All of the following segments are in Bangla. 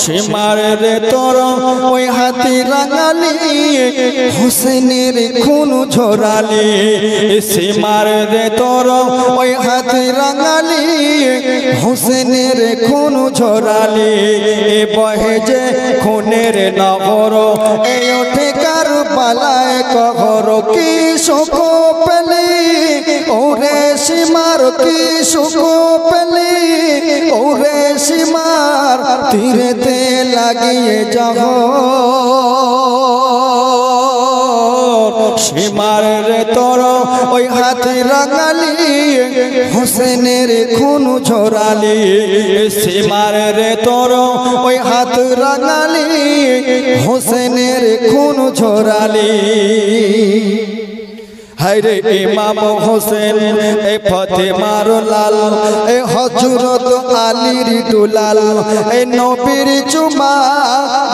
সীমার রে তোর ওই হাতি রাঙালি হোসেনের খুন ঝরালি সীমার রে তোর ওই হাতি রাঙালি হোসেনের খুন ঝরালি এ বহে যে খুনের নগর এই ওঠে কারবালায় কবর কি সুখ পেলি ওরে সীমার কি সুখ পেলি ওরে সীমার তীরেতে লাগিয়ে যাব সীমার রে তোর ওই হাতে রাঙালি হোসেনের খুন ঝরালি সীমার রে তোর ওই হাত রাঙালি হোসেনের খুন ঝরালি হায়রে ইমাম হোসেন এ ফাতেমার লাল এ হযরত আলীর দুলাল এ নবীর চুমা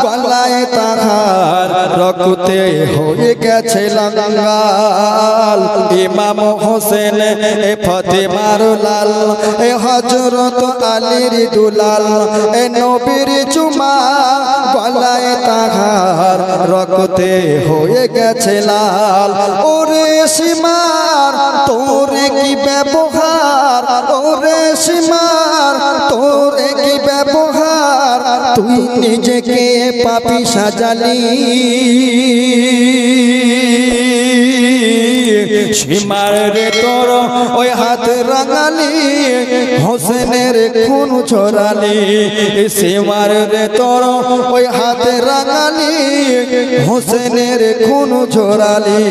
গলায় তাহার রক্তে হয়ে গেছে লাঙ্গাল ইমাম হোসেন এ ফাতেমার লাল এ হযরত আলীর দুলাল এ নবীর চুমা গলায় তাহার রক্তে হয়ে গেছে লাল ওরে সীমার তোরে কি ব্যবহার ওরে সীমার তোরে কি ব্যবহার তুই নিজেকে পাপী সাজালি সীমার রে তোর ওই হাত রাঙালি হোসেনের খুন ঝরালি সীমার রে তোর ওই হাত রাঙালি হোসেনের খুন ঝরালি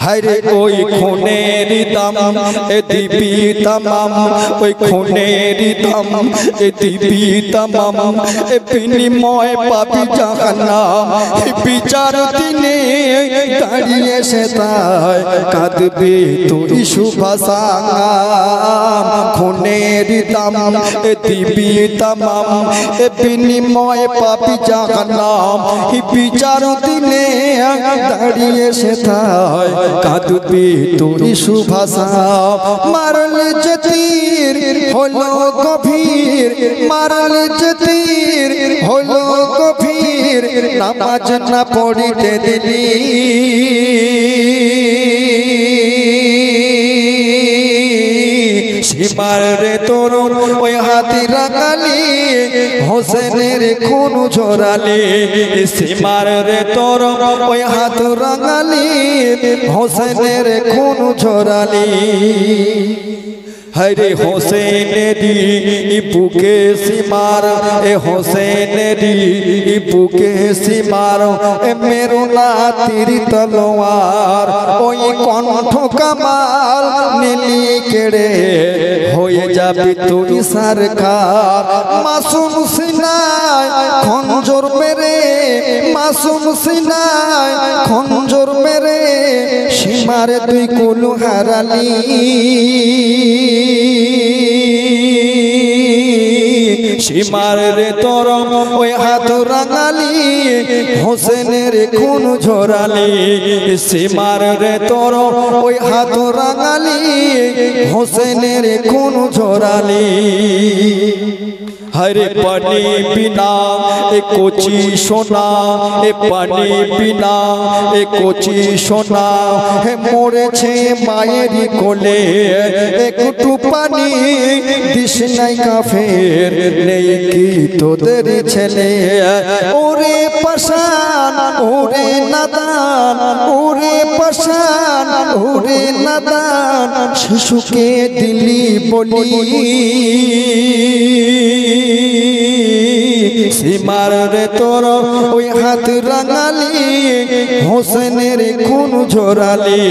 হায়রে ওই খুনের দাম এ দিবি তামাম ওই খুনের দাম এ দিবি তামাম এ বিনিময় পাবি জাহান্নাম বিচার দিনে দাঁড়িয়ে সে তাই কাঁদবি তুই সুভাষাঙ্গাম খুনের দাম এ দিবি তামাম এ বিনিময় পাবি জাহান্নাম বিচার দিনে দাঁড়িয়ে সে তাই কাঁদবি তুই সুভাষা মারলে যে তীর হলো গভীর মারলে যে তীর হলো গভীর নামাজ না পড়িতে দিলি সীমার রে তোর ওই হাতি রাঙালি হোসেনের খুন ঝরালি সীমার রে তোর ওই হাত রাঙালি হোসেনের খুন ঝরালি হরে হোসেনেরি বুকে সীমার এ হোসেনেরি বুকে সীমার এ মেরু নাতির তলোয়ার ওই কণ্ঠ কামাল নীলি কেড়ে হয়ে যাবি তুই সরকার মাসুম সিনায় খঞ্জর মেরে মাসুম সিনায় খঞ্জর মেরে সীমার তুই কুল হারালি সীমার রে তোর ওই হাত রাঙালি হোসেনের খুন ঝরালি সীমার রে তোর ওই হাত রাঙালি হোসেনের খুন ঝরালি हरे पानी बिना एक कोची सोना ए पानी बिना एक कोची सोना है मोरे छे मायेरी कोले एक टू पानी दिश नहीं का फेर नहीं की तो तेरे छले ओरे पशान ओरे नदान ओरे पशान ओरे नदान शिशु के दिली बोली সীমার রে তোর ওই হাত রাঙালি হোসেনের খুন ঝরালি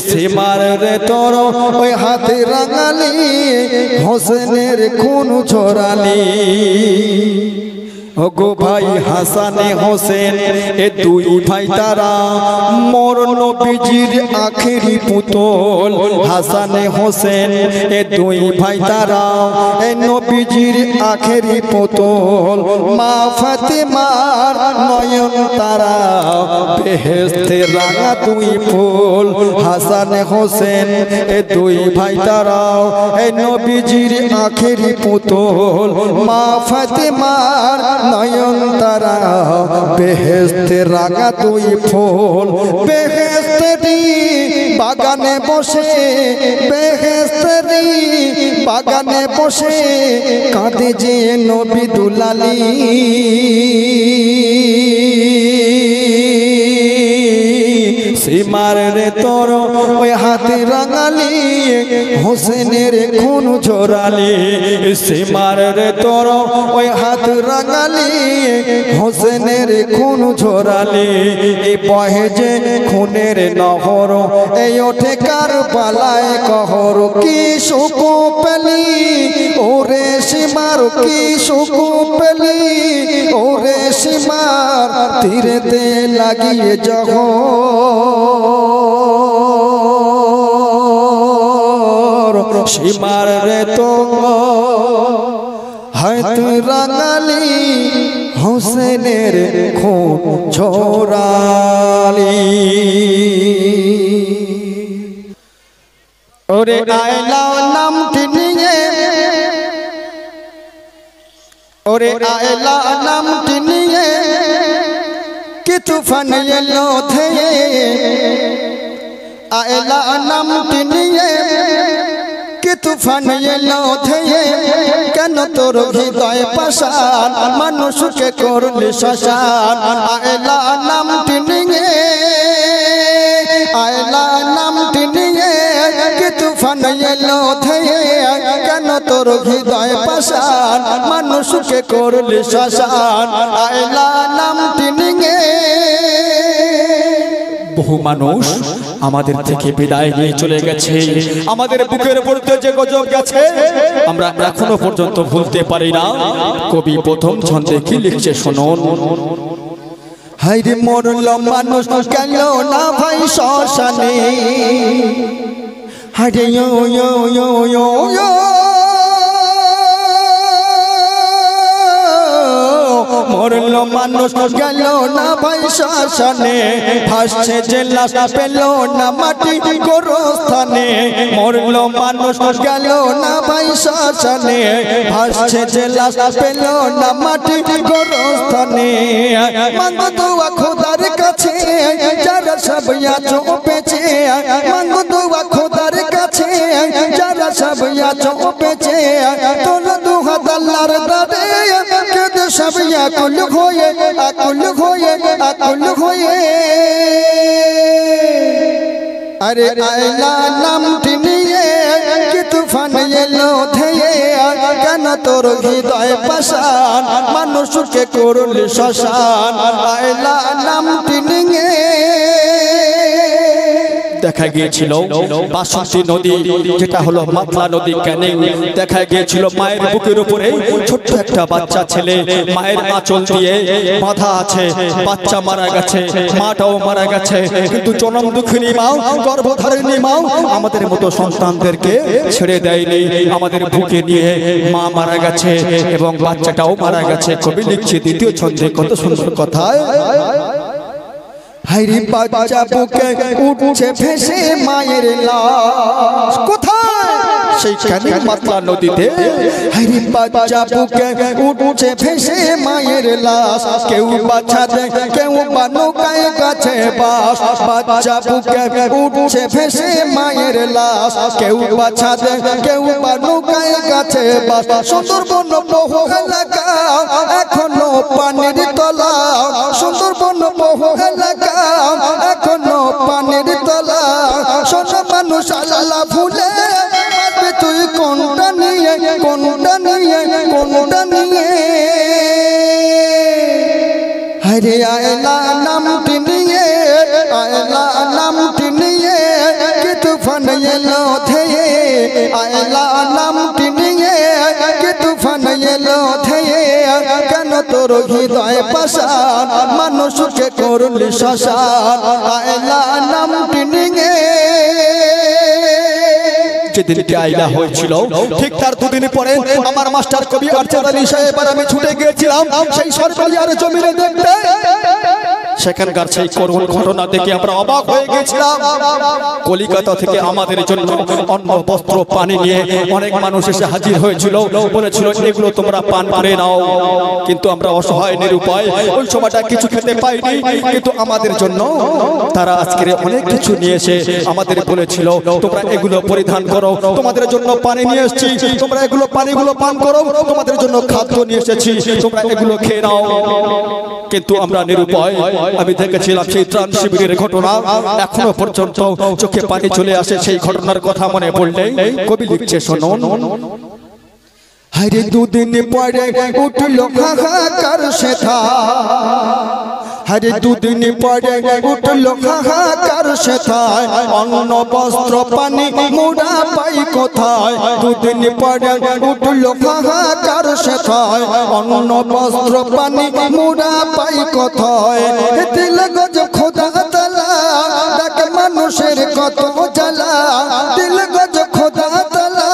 সীমার রে তোর ওই হাত রাঙালি হোসেনের খুন ঝরালি ওগো ভাই হাসানে হোসেন এ দুই ভাই তারা মোর নবীজির আখেরি পুতল। হাসানে হোসেন এ দুই ভাই তারা এ নবীজির আখেরি পুতল। মা ফাতেমার নয়ন তারা বেহেশতে রাঙা দুই ফুল। হাসানে হোসেন এ দুই ভাই তারা এ নবীজির আখেরি পুতল। মা ফাতেমার নয়ন তারা বেহেশতে রাঙা দুই ফুল। বেহেশতেরি বাগানে বসে, বেহেশতেরি বাগানে বসে কাঁদে যে নবী দুলালী। সীমার রে তোর ওই হাতে রাঙালি হোসেনের খুন ঝরালি। সীমার রে তোর ওই হাত রাঙালি হোসেনের খুন ঝরালি। এই বহে যে খুনের নহর এই ওঠে কারবালায় कहर की सुको पेली ओरे सीमार की सुको पेली ओरे सीमार तीरे दे लागिए जहर सीमार रे तो हाथ रंगाली हुसैनेर खून झोराली। ओरे आयला नाम टिनिए ओरे आयला नाम टिनिए कि तूफान ये लोथे आयला नाम टिनिए कि तूफान ये लोथे केन तोर हृदय पाषाण मानुष के करले शशान। आयला नाम टिनिए आयला नाम टिनिए कि तूफान ये लोथे केन तोर हृदय पाषाण मानुष के करले शशान। आयला नाम टिनिए বহু মানুষ আমাদের থেকে বিদায় নিয়ে চলে গেছে, আমাদের বুকের উপর যে গজব গেছে আমরা এখনো পর্যন্ত ভুলতে পারি না। কবি প্রথম ছন্দে কি লিখছে শুনুন। হায়রে মরল মানুষ গেল না ভাই শ্মশানে, হায়রে ইয়ো ইয়ো ইয়ো ইয়ো ইয়ো মরল মানুষ গেল না ভাই শ্মশানে, ভাসছে যে লাশ পেল না মাটি গোরস্থানে। মরল মানুষ গেল না ভাই শ্মশানে, ভাসছে যে লাশ পেল না মাটি গোরস্থানে। মাঙ্গো দোয়া খোদার কাছে যারা সব আছো পেছে, মাঙ্গো দোয়া খোদার কাছে যারা সব আছো পেছে। তোর দুহাত আল্লাহর দারে কেদে সব আকুল হয়ে আকুল হয়ে আকুল হয়ে। अरे आयला नामटी निये कि तूफान एलो धेये केन तोर हृदय पाषाण मानुष के करले शशान। आयला नामटी निये দেখা গিয়েছিল বাসন্তী নদী যেটা হলো মাতলা নদী ক্যানিং, দেখা গিয়েছিল মায়ের বুকের উপরে ছোট্ট একটা বাচ্চা ছেলে মায়ের আঁচল দিয়ে বাঁধা আছে। বাচ্চা মারা গেছে, মাটাও মারা গেছে, কিন্তু জনম দুঃখিনী মাও গর্ভধারিণী মাও আমাদের মতো সন্তানদেরকে ছেড়ে দেয়নি। আমাদের বুকে নিয়ে মা মারা গেছে এবং বাচ্চাটাও মারা গেছে। কবি লিখছে দ্বিতীয় ছন্দে কত সুন্দর কথা। হায়রে বাচ্চা বুকে উঠছে ভেসে মায়ের লাশ, কোথায় সেইখানে মাতলা নদীতে। হায়রে বাচ্চা বুকে উঠছে ভেসে মায়ের লাশ, কেউ বাচ্চা দেয় কেউ বা নৌকায় গাছে বাস। বাচ্চা বুকে উঠছে ভেসে মায়ের লাশ, কেউ বাচ্চা দেয় কেউ বা নৌকায় গাছে বাস। সুন্দরবন বহু এলাকা এখনো পানির তলা, সুন্দরবন বহু এলাকা এখনো পানির তলা। শোন মানুষ আল্লাহ ভুলে তুই কোনটা নিয়ে কোনটা নিয়ে কোনটা নিয়ে। হরে আয়লা নামটি নিয়ে আয়লা নামটি নিয়ে कि तूफान एलो धेये आयला नामटी निये कि तूफान एलो धेये কেন তোর হৃদয় পাষাণ মানুষকে করলি শ্মশান আয়লা নামটি নিয়ে যেদিনকে আইলা হয়েছিল ঠিক তার দুদিন পরে আমার মাস্টার কবি আরচাঁদ আলী সাহেব আর আমি ছুটে গিয়েছিলাম সেই সরকারিয়ার জমিনে দেখতে সেখানকার সেই করুণ ঘটনা দেখে আমরা অবাক হয়ে গেছিলাম কলিকাতা থেকে আমাদের জন্য অন্ন বস্ত্র পানি নিয়ে অনেক মানুষ এসে হাজির হয়েছিল বলেছিল এগুলো তোমরা পান করে নাও কিন্তু আমরা অসহায় নিরুপায় ওই সময়টা কিছু খেতে পাইনি কিন্তু আমাদের জন্য তারা আজকে অনেক কিছু নিয়ে এসে আমাদের বলেছিল তোমরা এগুলো পরিধান করো তোমাদের জন্য পানি নিয়ে এসেছি তোমরা এগুলো পানিগুলো পান করো তোমাদের জন্য খাদ্য নিয়ে এসেছি তোমরা এগুলো খেয়ে নাও কিন্তু আমরা নিরুপায় আমি দেখেছিলাম সেই ত্রাণ শিবিরের ঘটনা এখনো পর্যন্ত চোখে পানি চলে আসে সেই ঘটনার কথা মনে পড়লে কবি লিখছে শুনুন হায়রে দুদিন পরে উঠলো হাহাকার সেথা হরে দুদিন পরে উঠলো হাহাকার সেথায় অন্ন বস্ত্র পানি মুড়া পাই কোথায় দুদিন পরে উঠলো হাহাকার সেথায় অন্ন বস্ত্র পানি মুড়া পাই কোথায় দিল গজ খোদা তালা ডাকে মানুষের কত জ্বালা দিল গজ খোদা তালা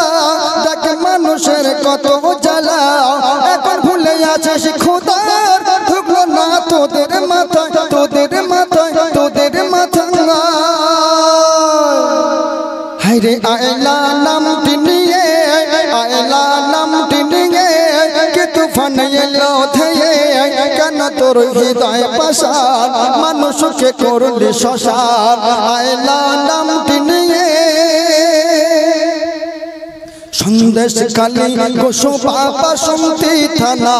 ডাকে মানুষের কত জ্বালা এখন ভুলে আছিস খোদার ঢুকলো না তোদের মাথায় তোদের মাথায় তোদের মাথায় হায়রে আয়লা নামটি নিয়ে আয়লা নামটি নিয়ে কে তুফান এলো ধেয়ে কেন তোর হৃদয় পাষাণ মানুষকে করলি শ্মশান আয়লা নামটি নিয়ে সন্দেশ কালী গোসবা বাসন্তী থানা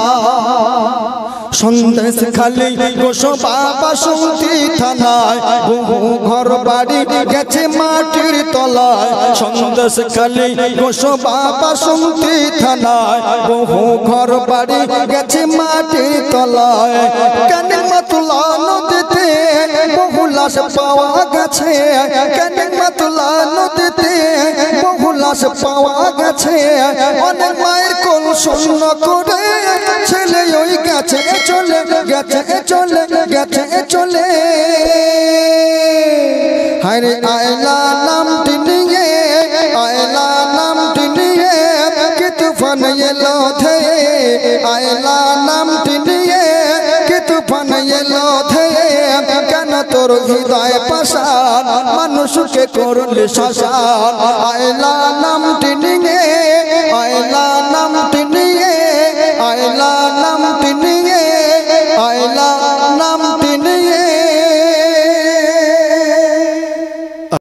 সন্দেশ খালি গোসবা বাসন্তী থানায় বহু ঘর বাড়ি গেছে মাটির তলায় সন্দেশ খালি গোসবা বাসন্তী থানায় বহু ঘর বাড়ি গেছে মাটির তলায় কেন মাতুলা নদীতে বহু লাশ পাওয়া গেছে কেন মাতুলা নদীতে বহু লাশ পাওয়া গেছে অনেক মায়ের কোল শূন্য করে ছেলে ওই গেছে চলে গেছে চলে গেছে চলে হায়রে আয়লা নামটি নিয়ে আয়লা নামটি নিয়ে কে তুফান এলো ধেয়ে আয়লা নামটি নিয়ে কে তুফান এলো ধেয়ে কেন তোর হৃদয় পাষাণ মানুষকে করলি শ্মশান আয়লা নামটি নিয়ে